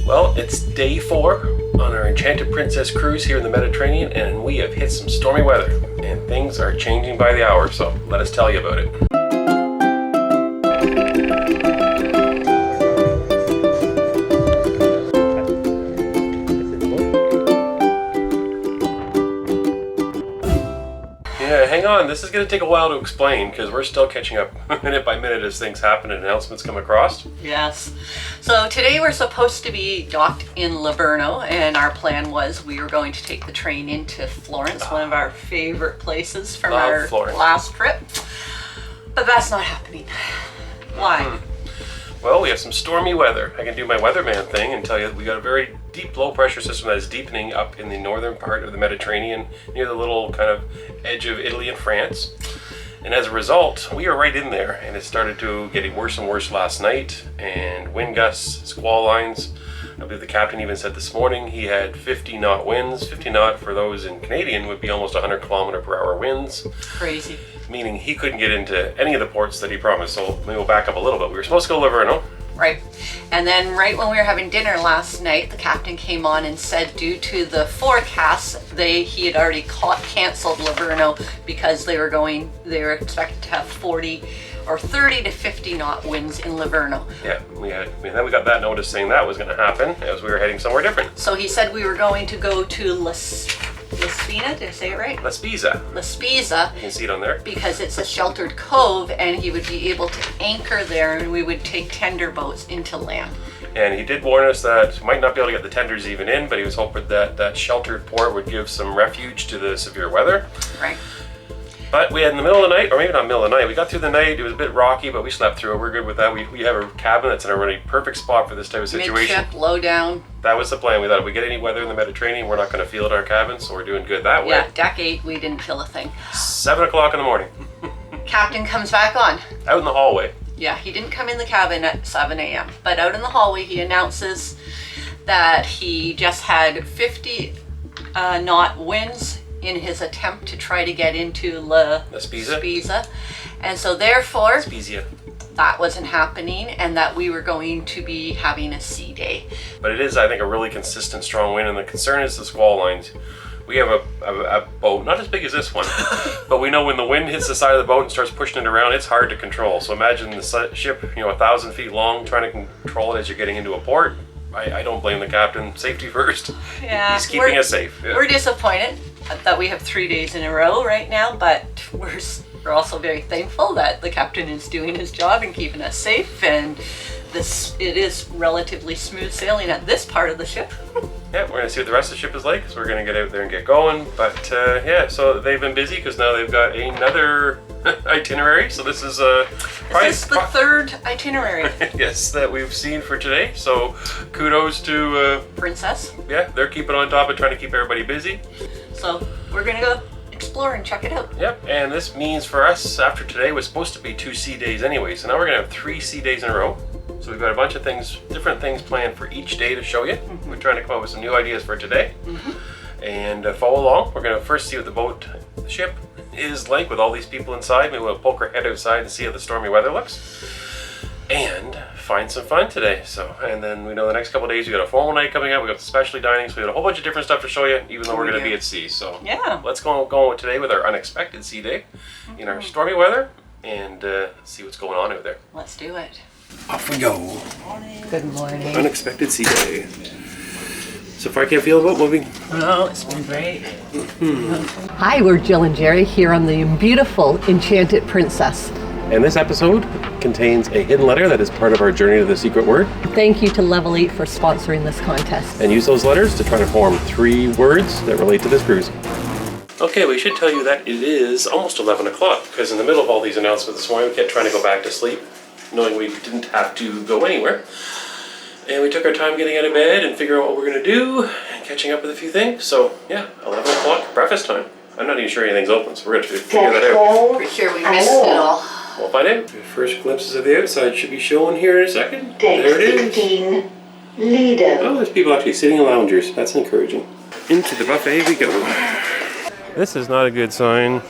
Well, it's day 4 on our Enchanted Princess cruise here in the Mediterranean, and we have hit some stormy weather, and things are changing by the hour, so let us tell you about it. Yeah, hang on, this is going to take a while to explain because we're still catching up minute by minute as things happen and announcements come across. Yes. So today we're supposed to be docked in Livorno, and our plan was we were going to take the train into Florence, one of our favorite places from our last trip. But that's not happening. Why? Well, we have some stormy weather. I can do my weatherman thing and tell you that we got a very deep low pressure system that is deepening up in the northern part of the Mediterranean near the little kind of edge of Italy and France. And as a result, we are right in there, and it started to getting worse and worse last night, and wind gusts, squall lines. I believe the captain even said this morning he had 50 knot winds. 50 knot for those in Canadian would be almost 100 kilometer per hour winds. Crazy. Meaning he couldn't get into any of the ports that he promised. So maybe we'll back up a little bit. We were supposed to go to Livorno. Right. And then right when we were having dinner last night, the captain came on and said due to the forecast, he had already canceled Livorno because they were expected to have 40 or 30 to 50 knot winds in Livorno. Yeah, then we got that notice saying that was going to happen as we were heading somewhere different. So he said we were going to go to La Spina, did I say it right? La Spezia. La Spezia. You can see it on there. Because it's a sheltered cove, and he would be able to anchor there, and we would take tender boats into land. And he did warn us that we might not be able to get the tenders even in, but he was hoping that that sheltered port would give some refuge to the severe weather. Right. But we had in the middle of the night, or maybe not middle of the night, we got through the night, it was a bit rocky, but we slept through it. We're good with that. We have a cabin that's in a really perfect spot for this type of situation. Midship, low down. That was the plan. We thought if we get any weather in the Mediterranean, we're not going to feel it in our cabin, so we're doing good that way. Yeah, deck 8, we didn't feel a thing. 7 o'clock in the morning. Captain comes back on. Out in the hallway. Yeah, he didn't come in the cabin at 7 a.m., but out in the hallway he announces that he just had 50 knot winds in his attempt to try to get into La Spezia. And so therefore, Spezia. That wasn't happening, and that we were going to be having a sea day. But it is, I think, a really consistent, strong wind, and the concern is the squall lines. We have a boat, not as big as this one, but we know when the wind hits the side of the boat and starts pushing it around, it's hard to control. So imagine the ship, 1,000 feet long, trying to control it as you're getting into a port. I don't blame the captain. Safety first. Yeah, he's keeping us safe. Yeah. We're disappointed that we have 3 days in a row right now, but we're also very thankful that the captain is doing his job and keeping us safe, and it is relatively smooth sailing at this part of the ship. Yeah, we're going to see what the rest of the ship is like, so we're going to get out there and get going. But yeah, so they've been busy because now they've got another itinerary. So this is the third itinerary. Yes, that we've seen for today. So kudos to Princess. Yeah, they're keeping on top of trying to keep everybody busy. So we're going to go explore and check it out. Yep, and this means for us, after today was supposed to be 2 sea days anyway. So now we're going to have 3 sea days in a row. So we've got a bunch of things, different things planned for each day to show you. Mm-hmm. We're trying to come up with some new ideas for today. Mm-hmm. And follow along. We're going to first see what the ship is like with all these people inside. Maybe we'll poke our head outside and see how the stormy weather looks. And find some fun today. And then we know the next couple of days we got a formal night coming up. We got the specialty dining, so we got a whole bunch of different stuff to show you, even though we're going to be at sea. So yeah, let's go today with our unexpected sea day in our stormy weather and see what's going on out there. Let's do it. Off we go. Good morning. Unexpected sea day. So far I can't feel about moving. No, it's been great. Hi, we're Jill and Jerry here on the beautiful Enchanted Princess. And this episode contains a hidden letter that is part of our journey to the secret word. Thank you to Level 8 for sponsoring this contest. And use those letters to try to form 3 words that relate to this cruise. Okay, we should tell you that it is almost 11 o'clock because in the middle of all these announcements this morning we kept trying to go back to sleep, knowing we didn't have to go anywhere. And we took our time getting out of bed and figuring out what we're going to do and catching up with a few things. So yeah, 11 o'clock, breakfast time. I'm not even sure anything's open, so we're going to figure that out. Pretty sure we missed it all. We'll find out. The first glimpses of the outside should be showing here in a second. There it is. 16, Lido. Oh, there's people actually sitting in loungers. That's encouraging. Into the buffet we go. This is not a good sign.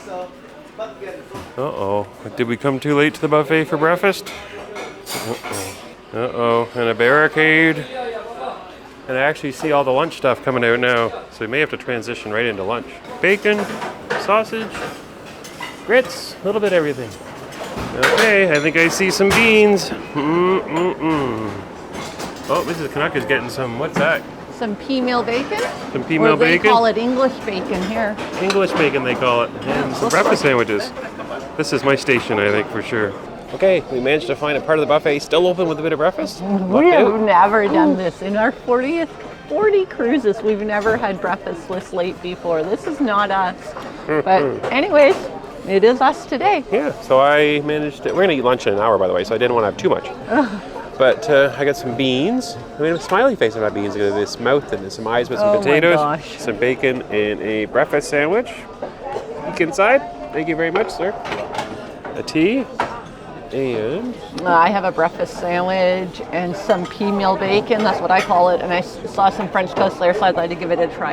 Uh-oh. Did we come too late to the buffet for breakfast? Uh-oh. Uh-oh. And a barricade. And I actually see all the lunch stuff coming out now, so we may have to transition right into lunch. Bacon, sausage, grits, a little bit of everything. Okay, I think I see some beans. Oh, Mrs. Canuck is getting some, what's that? Some pea meal bacon. Some pea meal bacon? They call it English bacon here. English bacon they call it. And some breakfast sandwiches. This is my station, I think, for sure. Okay, we managed to find a part of the buffet still open with a bit of breakfast. We have never done this. In our 40 cruises, we've never had breakfast this late before. This is not us. But anyways, it is us today. Yeah, so I managed to, we're going to eat lunch in an hour, by the way, so I didn't want to have too much. But I got some beans. I made a smiley face on my beans. I got this mouth and some eyes with some potatoes, some bacon, and a breakfast sandwich. Peek inside. Thank you very much, sir. A tea. And I have a breakfast sandwich and some pea meal bacon. That's what I call it. And I saw some French toast there, so I'd like to give it a try.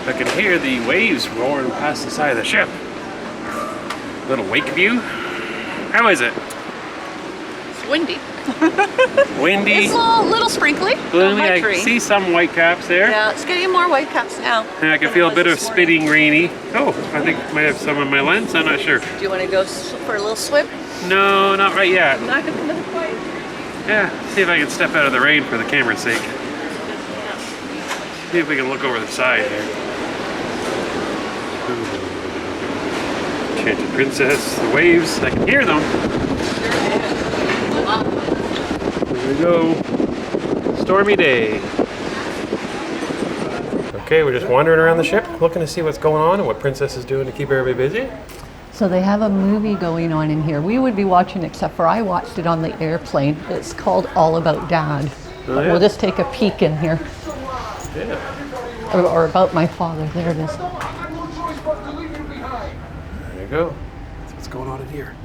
I can hear the waves roaring past the side of the ship. Little wake view. How is it? It's windy. Windy. It's a little sprinkly. Gloomy. I can see some white caps there. Yeah, it's getting more white caps now. And I can feel a bit of spitting rainy. Oh, I think I might have some on my lens. I'm not sure. Do you want to go for a little swim? No, not right yet. Not quite. Yeah, see if I can step out of the rain for the camera's sake. See if we can look over the side here. Enchanted Princess, the waves, I can hear them. Here we go. Stormy day. Okay, we're just wandering around the ship, looking to see what's going on and what Princess is doing to keep everybody busy. So they have a movie going on in here. We would be watching, except for I watched it on the airplane. It's called All About Dad. Oh, yeah? We'll just take a peek in here. Yeah. Or About My Father. There it is. There you go. That's what's going on in here.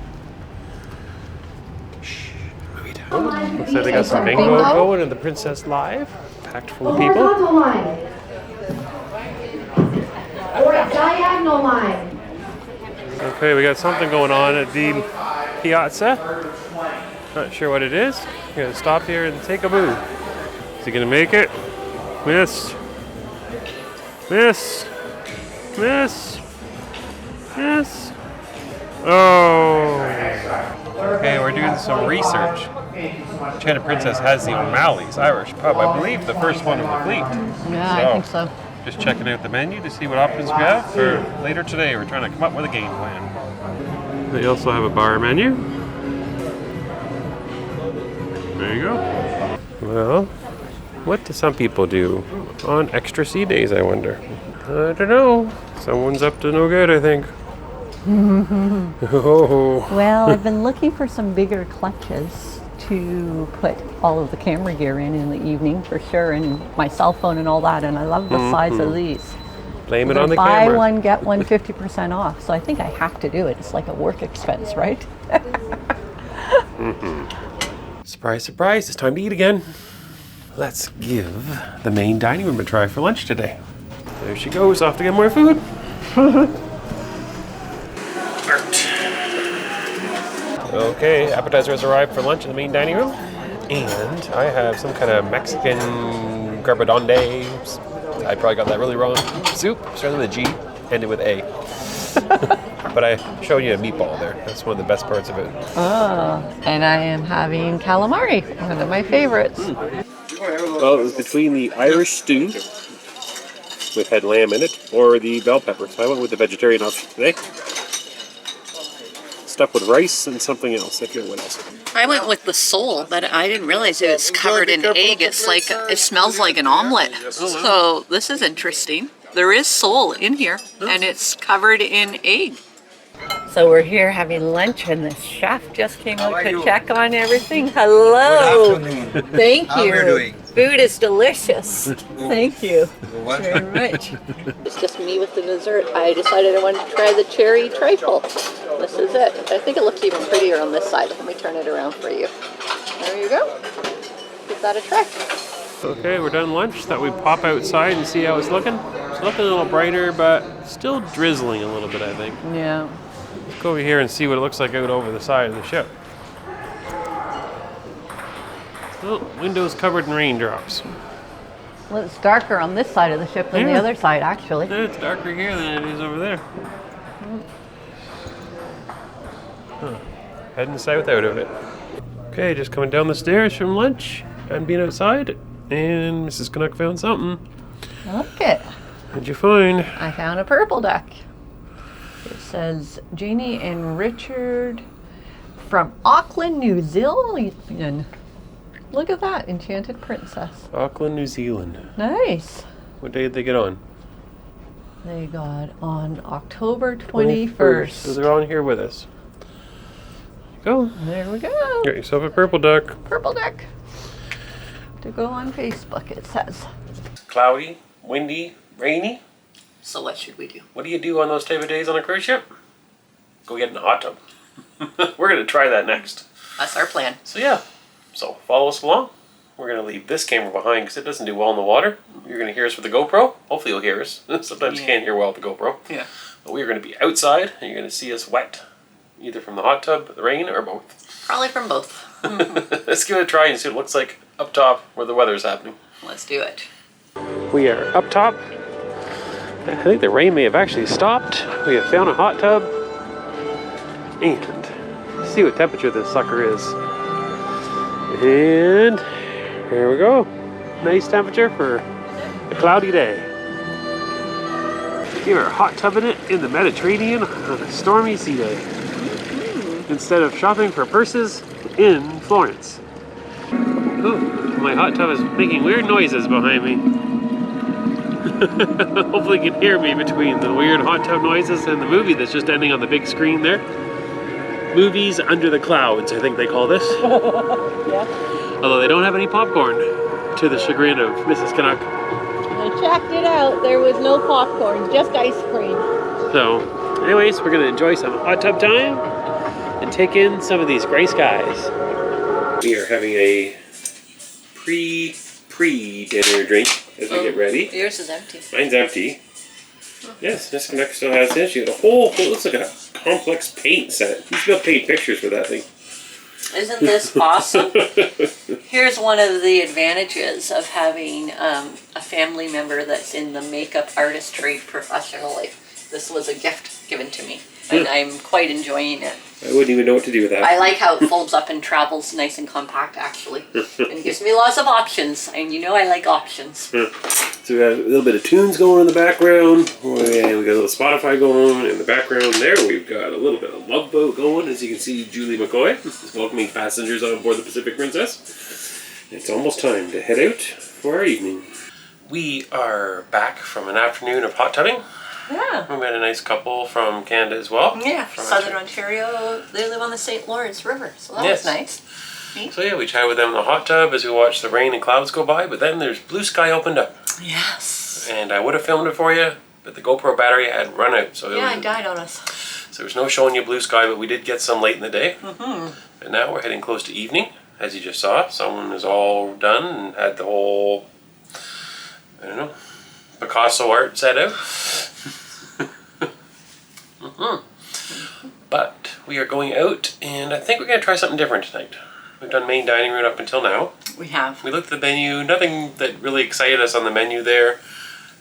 Shh. Movie time. Looks like they got some bingo going and the Princess Live. Packed full of people. Horizontal line. Or diagonal line. Okay, we got something going on at the piazza. Not sure what it is. We're gonna stop here and take a boo. Is he gonna make it? Miss. Miss. Miss. Miss. Oh. Okay, we're doing some research. Enchanted Princess has the O'Malley's Irish pub. I believe the first one of the fleet. Yeah, I think so. Just checking out the menu to see what options we have for later today. We're trying to come up with a game plan. They also have a bar menu. There you go. Well, what do some people do on extra sea days, I wonder? I don't know. Someone's up to no good, I think. Oh. Well, I've been looking for some bigger clutches to put all of the camera gear in the evening for sure, and my cell phone and all that, and I love the size of these. Blame it on the buy camera. one, get one 50% off. So I think I have to do it. It's like a work expense, right? Surprise, surprise, it's time to eat again. Let's give the main dining room a try for lunch today. There she goes, off to get more food. Okay, appetizer has arrived for lunch in the main dining room. And I have some kind of Mexican garbadonde. I probably got that really wrong. Soup, starting with a G, ended with A. But I showed you a meatball there. That's one of the best parts of it. Oh, and I am having calamari, one of my favorites. Well, it was between the Irish stew, which had lamb in it, or the bell pepper. So I went with the vegetarian option today. Stuffed with rice and something else. I forget what else. I went with the sole, but I didn't realize it was covered in egg. It's like, it smells like an omelet. So this is interesting. There is sole in here, and it's covered in egg. So we're here having lunch, and the chef just came out to check on everything. Hello. Good afternoon. Thank How you. are you doing? Food is delicious. Thank you What? very much. It's just me with the dessert. I decided I wanted to try the cherry trifle. This is it. I think it looks even prettier on this side. Let me turn it around for you. There you go. Give that a try. Okay, we're done lunch. Thought we'd pop outside and see how it's looking. It's looking a little brighter, but still drizzling a little bit, I think. Yeah. Let's go over here and see what it looks like out over the side of the ship. Oh, windows covered in raindrops. Well, it's darker on this side of the ship than the Yeah. other side, actually. Yeah, it's darker here than it is over there. Huh. Heading south out of it. Okay, just coming down the stairs from lunch and being outside, and Mrs. Canuck found something. Look it. What'd you find? I found a purple duck. It says Janie and Richard from Auckland, New Zealand. Look at that, Enchanted Princess. Auckland, New Zealand. Nice. What day did they get on? They got on October 21st. So they're on here with us. Go. There we go. Get yourself a purple duck. Purple duck. To go on Facebook, it says. Cloudy, windy, rainy. So what should we do? What do you do on those type of days on a cruise ship? Go get in a hot tub. We're going to try that next. That's our plan. So yeah, so follow us along. We're going to leave this camera behind because it doesn't do well in the water. You're going to hear us with the GoPro. Hopefully you'll hear us. Sometimes you can't hear well with the GoPro. Yeah. But we're going to be outside and you're going to see us wet. Either from the hot tub, the rain, or both. Probably from both. Let's give it a try and see what it looks like up top where the weather's happening. Let's do it. We are up top. I think the rain may have actually stopped. We have found a hot tub. And see what temperature this sucker is. And here we go. Nice temperature for a cloudy day. We are hot tubbing it in the Mediterranean on a stormy sea day. Instead of shopping for purses in Florence. Ooh, my hot tub is making weird noises behind me. Hopefully you can hear me between the weird hot tub noises and the movie that's just ending on the big screen there. Movies Under the Clouds, I think they call this. Yeah. Although they don't have any popcorn, to the chagrin of Mrs. Canuck. I checked it out. There was no popcorn, just ice cream. So, anyways, we're gonna enjoy some hot tub time and take in some of these gray skies. We are having a pre-dinner drink as we get ready. Yours is empty. Mine's empty. Yes, Miss Canuck still has this. She got a whole, it looks like a complex paint set. You should be able to paint pictures for that thing. Isn't this awesome? Here's one of the advantages of having a family member that's in the makeup artistry professionally. This was a gift given to me, and I'm quite enjoying it. I wouldn't even know what to do with that. I like how it folds up and travels nice and compact, actually. And it gives me lots of options, and you know I like options. So we got a little bit of tunes going in the background, and we got a little Spotify going in the background. There we've got a little bit of Love Boat going, as you can see Julie McCoy is welcoming passengers on board the Pacific Princess. It's almost time to head out for our evening. We are back from an afternoon of hot tubbing. Yeah. We met a nice couple from Canada as well. Yeah, From Southern Ontario. They live on the St. Lawrence River, so that Yes. was nice. So yeah, we chatted with them in the hot tub as we watched the rain and clouds go by, but then there's blue sky opened up. Yes. And I would have filmed it for you, but the GoPro battery had run out. So Yeah, it died on us. So there's no showing you blue sky, but we did get some late in the day. And now we're heading close to evening, as you just saw. Someone is all done and had the whole, I don't know, Picasso art set out. But we are going out, and I think we're going to try something different tonight. We've done main dining room up until now. We have. We looked at the menu, nothing that really excited us on the menu there.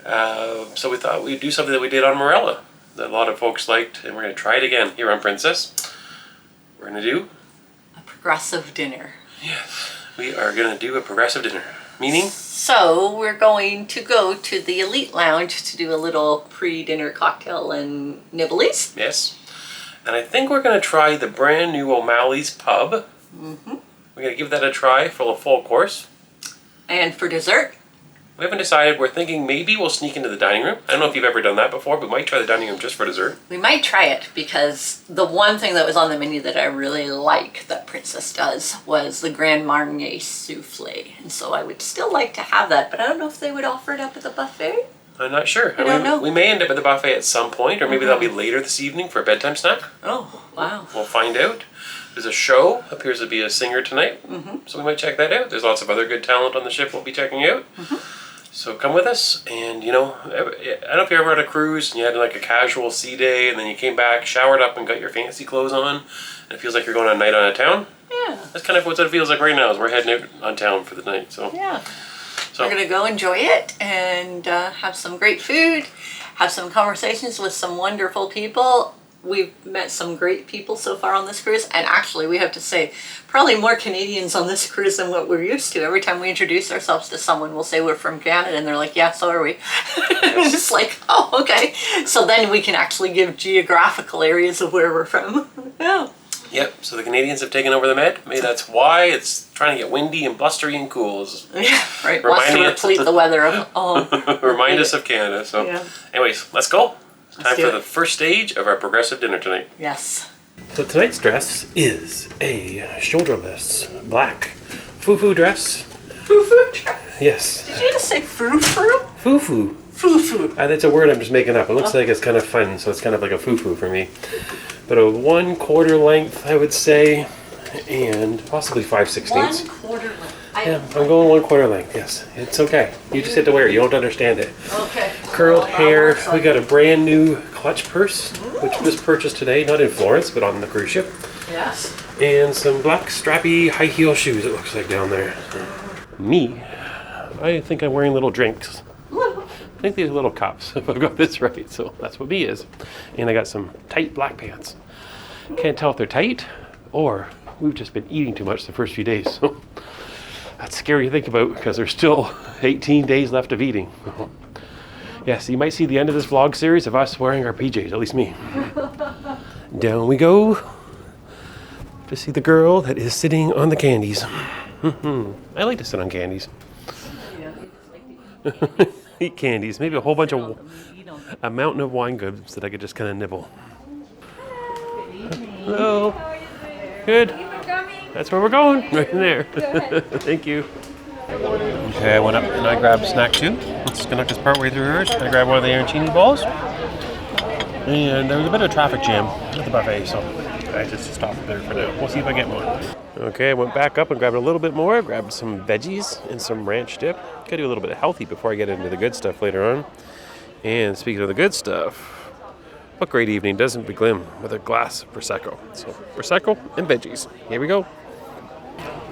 So we thought we'd do something that we did on Morella that a lot of folks liked, and we're going to try it again here on Princess. We're going to do A progressive dinner. Yes, we are going to do a progressive dinner. Meaning? So we're going to go to the Elite Lounge to do a little pre-dinner cocktail and nibblies. Yes. And I think we're going to try the brand new O'Malley's Pub. We're going to give that a try for a full course. And for dessert, We haven't decided. We're thinking maybe we'll sneak into the dining room. I don't know if you've ever done that before, but we might try the dining room just for dessert. we might try it because the one thing that was on the menu that I really like that Princess does was the Grand Marnier souffle. And so I would still like to have that, but I don't know if they would offer it up at the buffet. I'm not sure. I don't know. We may end up at the buffet at some point, or maybe that'll be later this evening for a bedtime snack. Oh, wow. We'll find out. There's a show, appears to be a singer tonight, so we might check that out. There's lots of other good talent on the ship we'll be checking out. So come with us, and I don't know if you ever had a cruise and you had like a casual sea day, and then you came back, showered up, and got your fancy clothes on, and it feels like you're going on a night on a town. Yeah. That's kind of what it feels like right now, as we're heading out on town for the night. So Yeah. So we're gonna go enjoy it and have some great food, have some conversations with some wonderful people. We've met some great people so far on this cruise, and actually we have to say probably more Canadians on this cruise than what we're used to. Every time we introduce ourselves to someone, we'll say we're from Canada and they're like, yeah, so are we. It's just like, oh, okay. So then we can actually give geographical areas of where we're from. Yeah. Yep, so the Canadians have taken over the Med. Maybe that's why it's trying to get windy and blustery and cool. Yeah, right. Wants to replete the weather of Remind us of Canada. So yeah. Anyways, let's go. Let's Time for the first stage of our progressive dinner tonight. Yes. So tonight's dress is a shoulderless black foo-foo dress. Foo-foo dress? Yes. Did you just say foo-foo? Foo-foo. Foo-foo. That's a word I'm just making up. It looks like it's kind of fun, so it's kind of like a foo-foo for me. But a 1/4 length, I would say, and possibly 5/16. 1/4 length. Yeah, I'm going 1/4 length, yes. It's okay. You just have to wear it. You don't understand it. Okay. Curled hair. We got a brand new clutch purse, which was purchased today, not in Florence, but on the cruise ship. Yes. And some black strappy high heel shoes, it looks like, down there. Me, I think I'm wearing little drinks. I think these are little cups, if I've got this right. So that's what me is. And I got some tight black pants. Can't tell if they're tight or we've just been eating too much the first few days. So that's scary to think about because there's still 18 days left of eating. Yes, you might see the end of this vlog series of us wearing our PJs, at least me. Down we go to see the girl that is sitting on the candies. I like to sit on candies. Eat candies, maybe a whole bunch of a mountain of wine goods that I could just kind of nibble. Hello. Good. That's where we're going, right in there. Thank you. Okay, I went up and I grabbed snack 2. It's Canucks partway through hers. I grabbed one of the arancini balls. And there was a bit of traffic jam at the buffet, so I just stopped there for now. We'll see if I get more. Okay, I went back up and grabbed a little bit more. Grabbed some veggies and some ranch dip. Gotta do a little bit of healthy before I get into the good stuff later on. And speaking of the good stuff, what great evening doesn't begin with a glass of Prosecco. So, Prosecco and veggies. Here we go.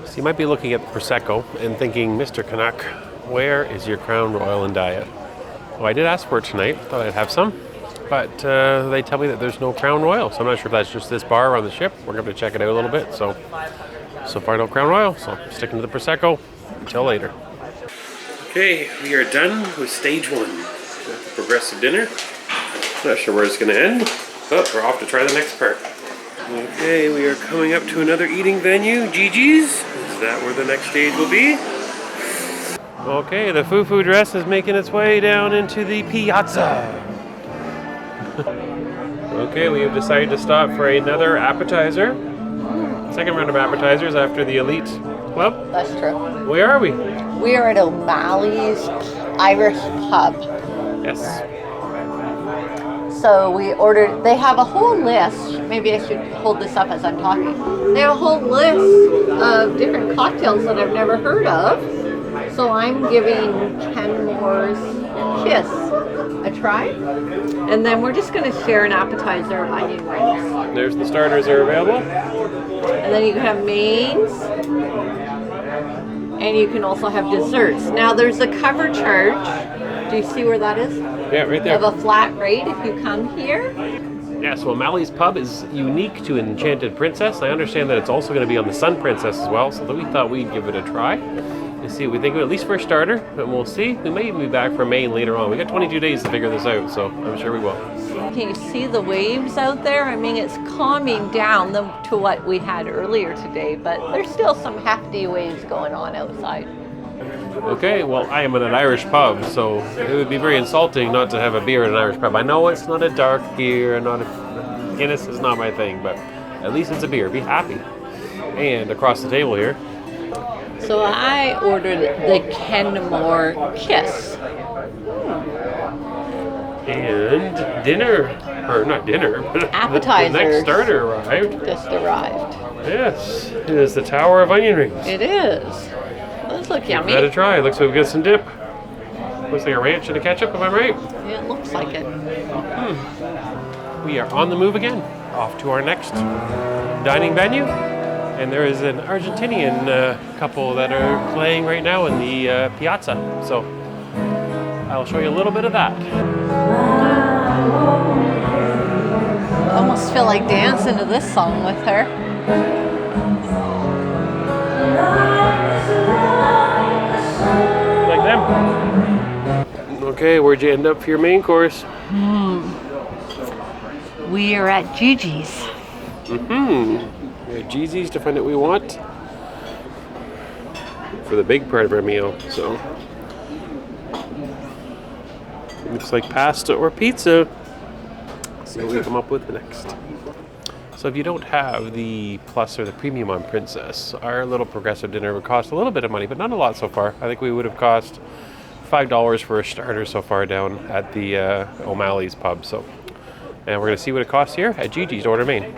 So you might be looking at the Prosecco and thinking, Mr. Canuck, where is your Crown Royal and diet? Well, I did ask for it tonight. Thought I'd have some. But they tell me that there's no Crown Royal, so I'm not sure if that's just this bar on the ship. We're going to check it out a little bit. So far no Crown Royal, so sticking to the Prosecco until later. Okay, we are done with stage 1 of the progressive dinner. Not sure where it's going to end, but we're off to try the next part. Okay, we are coming up to another eating venue, Gigi's. Is that where the next stage will be? Okay, the foo-foo dress is making its way down into the piazza. Okay, we have decided to stop for another appetizer. Second round of appetizers after the Elite Club. That's true. Where are we? We are at O'Malley's Irish Pub. Yes. So we ordered, they have a whole list, maybe I should hold this up as I'm talking. They have a whole list of different cocktails that I've never heard of. So I'm giving Kenmore's Kiss a try. And then we're just going to share an appetizer of onion rings. There's the starters are available. And then you can have mains. And you can also have desserts. Now there's a cover charge. Do you see where that is? Yeah, right there. Of a flat rate if you come here. Yeah, so O'Malley's Pub is unique to Enchanted Princess. I understand that it's also going to be on the Sun Princess as well, so we thought we'd give it a try and see what we think of it, at least for a starter, and we'll see. We may even be back for Maine later on. We got 22 days to figure this out, so I'm sure we will. Can you see the waves out there? I mean, it's calming down to what we had earlier today, but there's still some hefty waves going on outside. Okay, well, I am in an Irish pub, so it would be very insulting not to have a beer in an Irish pub. I know it's not a dark beer, Guinness is not my thing, but at least it's a beer. Be happy. And across the table here. So I ordered the Kenmore Kiss. And dinner, or not dinner, but appetizers. The next starter arrived. Just arrived. Yes, it is the Tower of Onion Rings. It is. Those look yummy. Give that a try. Looks like we've got some dip. Looks like a ranch and a ketchup, am I right? It looks like it. We are on the move again. Off to our next dining venue. And there is an Argentinian couple that are playing right now in the piazza. So I'll show you a little bit of that. I almost feel like dancing to this song with her. Like them. Okay, where'd you end up for your main course? We are at Gigi's. We have Gigi's to find what we want for the big part of our meal. So looks like pasta or pizza. See what we come up with next. So if you don't have the Plus or the Premium on Princess, our little progressive dinner would cost a little bit of money, but not a lot so far. I think we would have cost $5 for a starter so far down at the O'Malley's pub. So, and we're going to see what it costs here at Gigi's to order main.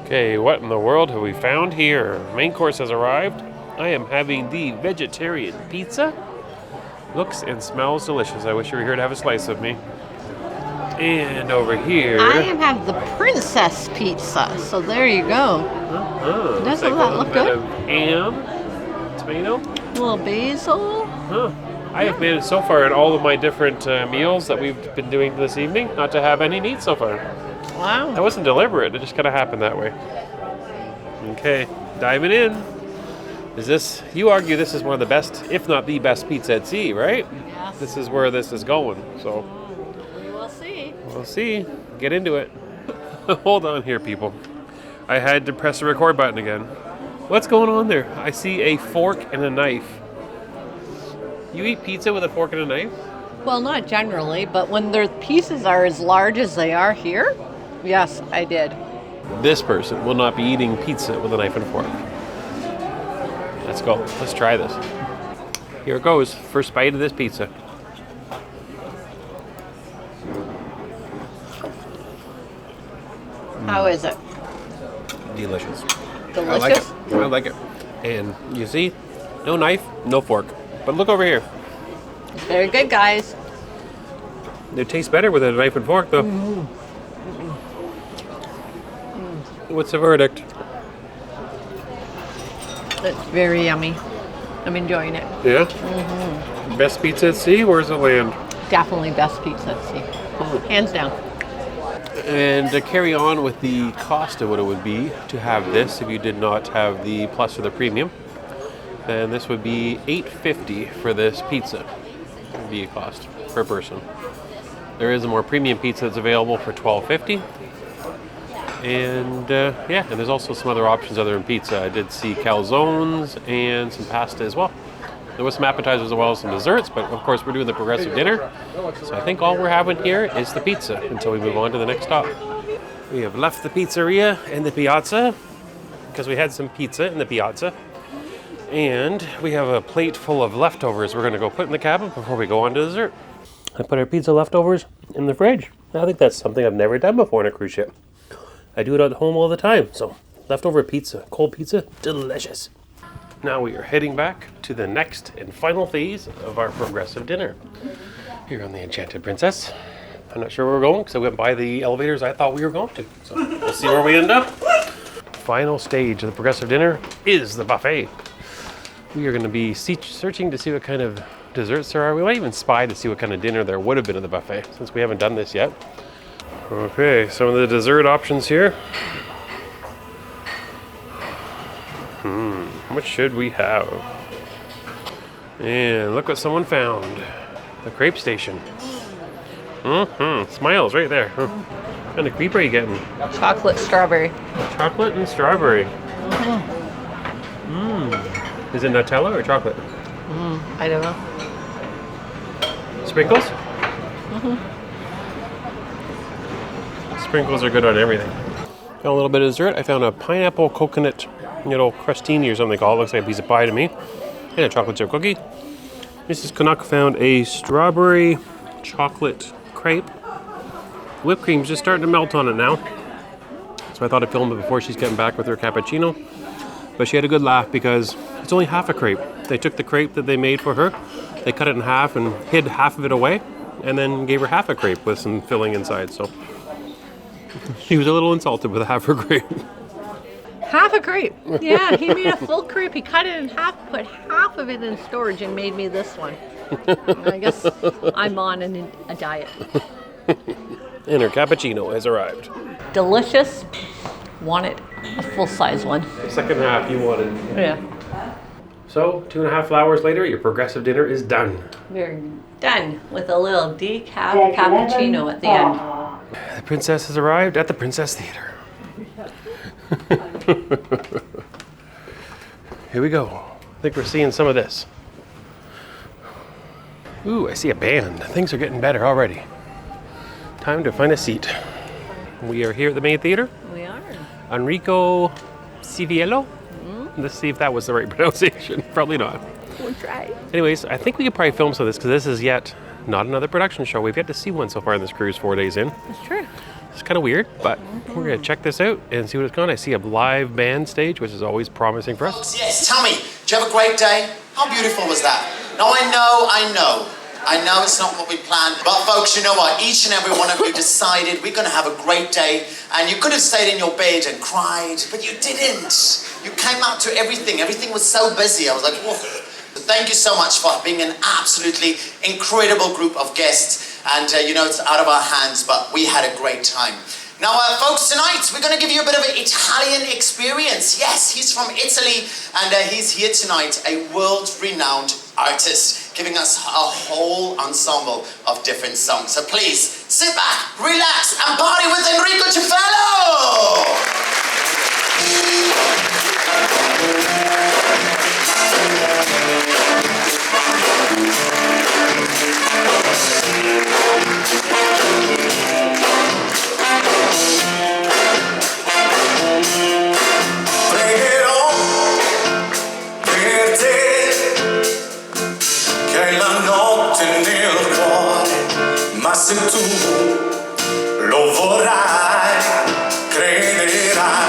Okay, what in the world have we found here? Main course has arrived. I am having the vegetarian pizza. Looks and smells delicious. I wish you were here to have a slice of me. And over here, I have the princess pizza, so there you go. Doesn't that look good? Of ham, tomato. A little basil. I have made it so far in all of my different meals that we've been doing this evening, not to have any meat so far. Wow. That wasn't deliberate, it just kind of happened that way. Okay, diving in. Is this, you argue this is one of the best, if not the best pizza at sea, right? Yes. This is where this is going, so. We will see. We'll see. Get into it. Hold on here, people. I had to press the record button again. What's going on there? I see a fork and a knife. You eat pizza with a fork and a knife? Well, not generally, but when their pieces are as large as they are here, yes, I did. This person will not be eating pizza with a knife and fork. Let's go. Let's try this. Here it goes. First bite of this pizza. How is it? Delicious. Delicious? I like it. And you see, no knife, no fork. But look over here. Very good, guys. It tastes better with a knife and fork, though. What's the verdict? It's very yummy. I'm enjoying it. Yeah? Best pizza at sea? Where's it land? Definitely best pizza at sea. Hands down. And to carry on with the cost of what it would be to have this if you did not have the Plus or the Premium, then this would be $8.50 for this pizza. Would be a cost per person. There is a more premium pizza that's available for $12.50. And yeah, and there's also some other options other than pizza. I did see calzones and some pasta as well. There was some appetizers as well as some desserts, but of course we're doing the progressive dinner. So I think all we're having here is the pizza until we move on to the next stop. We have left the pizzeria and the piazza because we had some pizza in the piazza. And we have a plate full of leftovers we're going to go put in the cabin before we go on to dessert. I put our pizza leftovers in the fridge. I think that's something I've never done before on a cruise ship. I do it at home all the time, so leftover pizza, cold pizza, delicious. Now we are heading back to the next and final phase of our progressive dinner here on the Enchanted Princess. I'm not sure where we're going because I went by the elevators I thought we were going to. So we'll see where we end up. Final stage of the progressive dinner is the buffet. We are going to be searching to see what kind of desserts there are. We might even spy to see what kind of dinner there would have been at the buffet since we haven't done this yet. Okay, some of the dessert options here. What should we have? And look what someone found. The crepe station. Smiles right there. What kind of crepe are you getting? Chocolate strawberry. Chocolate and strawberry. Is it Nutella or chocolate? I don't know. Sprinkles? Sprinkles are good on everything. Got a little bit of dessert. I found a pineapple coconut, crostini or something they call it. Looks like a piece of pie to me. And a chocolate chip cookie. Mrs. Canuck found a strawberry chocolate crepe. Whipped cream's just starting to melt on it now. So I thought I'd film it before she's getting back with her cappuccino. But she had a good laugh because it's only half a crepe. They took the crepe that they made for her, they cut it in half and hid half of it away, and then gave her half a crepe with some filling inside. So she was a little insulted with half her crepe. Half a crepe. Yeah, he made a full crepe. He cut it in half, put half of it in storage, and made me this one. I guess I'm on a diet. And her cappuccino has arrived. Delicious. Wanted a full-size one. The second half you wanted. Yeah. So, 2.5 hours later, your progressive dinner is done. We're done with a little decaf cappuccino at the end. The princess has arrived at the Princess Theater. Here we go. I think we're seeing some of this. Ooh, I see a band. Things are getting better already. Time to find a seat. We are here at the main theater. We are. Enrico Civiello. Let's see if that was the right pronunciation. Probably not. We'll try. Anyways, I think we could probably film some of this because this is yet not another production show. We've yet to see one so far in this cruise 4 days in. That's true. It's kind of weird, but we're going to check this out and see what it's going. I see a live band stage, which is always promising for us. Yes, tell me, did you have a great day? How beautiful was that? No, I know it's not what we planned. But folks, you know what? Each and every one of you decided we're going to have a great day. And you could have stayed in your bed and cried, but you didn't. You came out to everything. Everything was so busy. I was like, whoa. Thank you so much for being an absolutely incredible group of guests. And you know, it's out of our hands, but we had a great time. Now, folks, tonight we're going to give you a bit of an Italian experience. Yes, he's from Italy, and he's here tonight, a world-renowned artist, giving us a whole ensemble of different songs. So please, sit back, relax, and party with Enrico Civiello! Ma se tu lo vorrai, crederai.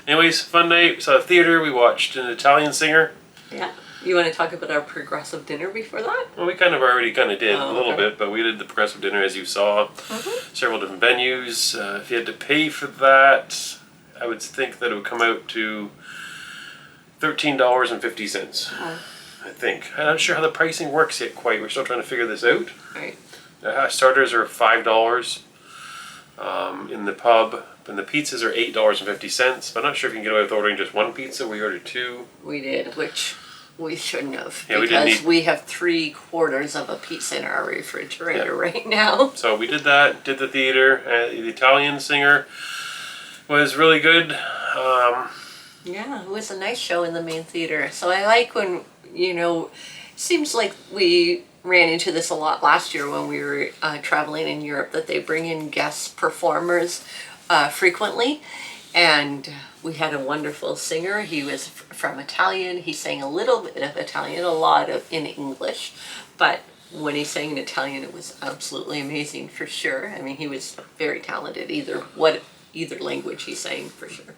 Anyways, fun night. Saw the theater. We watched an Italian singer. Yeah. You want to talk about our progressive dinner before that? Well, we already did a little okay. bit, but we did the progressive dinner as you saw. Several different venues. If you had to pay for that, I would think that it would come out to $13.50. I think. I'm not sure how the pricing works yet quite. We're still trying to figure this out. Right. Starters are $5 in the pub, and the pizzas are $8.50. But I'm not sure if you can get away with ordering just one pizza. We ordered two. We did, which we shouldn't have, Yeah, because we have 3/4 of a pizza in our refrigerator right now. So we did that. Did the theater. The Italian singer was really good. Yeah, it was a nice show in the main theater. So I like when, seems like we ran into this a lot last year when we were traveling in Europe, that they bring in guest performers frequently. And we had a wonderful singer. He was from Italian. He sang a little bit of Italian, a lot of in English. But when he sang in Italian, it was absolutely amazing for sure. I mean, he was very talented, either language he sang for sure.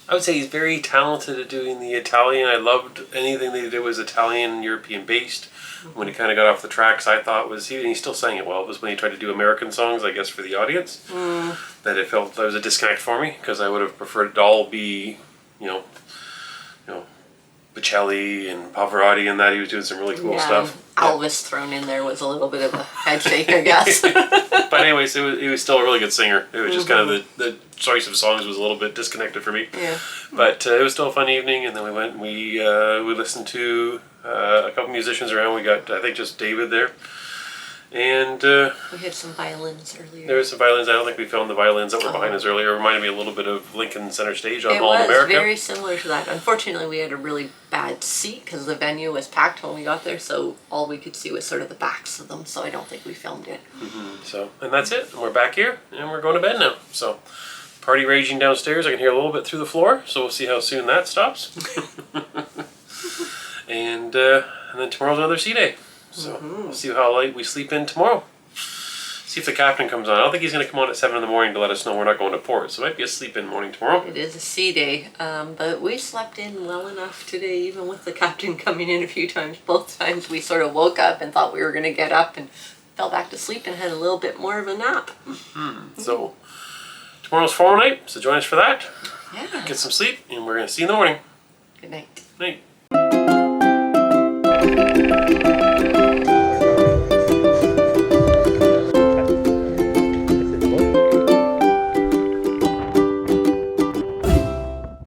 I would say he's very talented at doing the Italian. I loved anything they did was Italian, European based. When he kind of got off the tracks, I thought he still sang it well. It was when he tried to do American songs, I guess, for the audience, that it felt there was a disconnect for me, because I would have preferred it to all be, Bocelli and Pavarotti, and that he was doing some really cool stuff. Elvis thrown in there was a little bit of a head shake, I guess. But anyways, he was still a really good singer. It was just kind of the choice of songs was a little bit disconnected for me. Yeah. But it was still a fun evening, and then we went and we listened to a couple musicians around. We got, I think, just David there. And we had some violins earlier. there was some violins. I don't think we filmed the violins that were behind us earlier. It reminded me a little bit of Lincoln Center Stage on Mall of America. It was very similar to that. Unfortunately, we had a really bad seat because the venue was packed when we got there, so all we could see was sort of the backs of them, so I don't think we filmed it. So, and that's it. And we're back here, and we're going to bed now. So, party raging downstairs. I can hear a little bit through the floor, so we'll see how soon that stops. and then tomorrow's another sea day. So we'll see how late we sleep in tomorrow. See if the captain comes on. I don't think he's going to come on at 7 in the morning to let us know we're not going to port. So it might be a sleep-in morning tomorrow. It is a sea day, but we slept in well enough today, even with the captain coming in a few times. Both times we sort of woke up and thought we were going to get up and fell back to sleep and had a little bit more of a nap. So tomorrow's formal night, so join us for that. Yeah. Get some sleep, and we're going to see you in the morning. Good night. Night.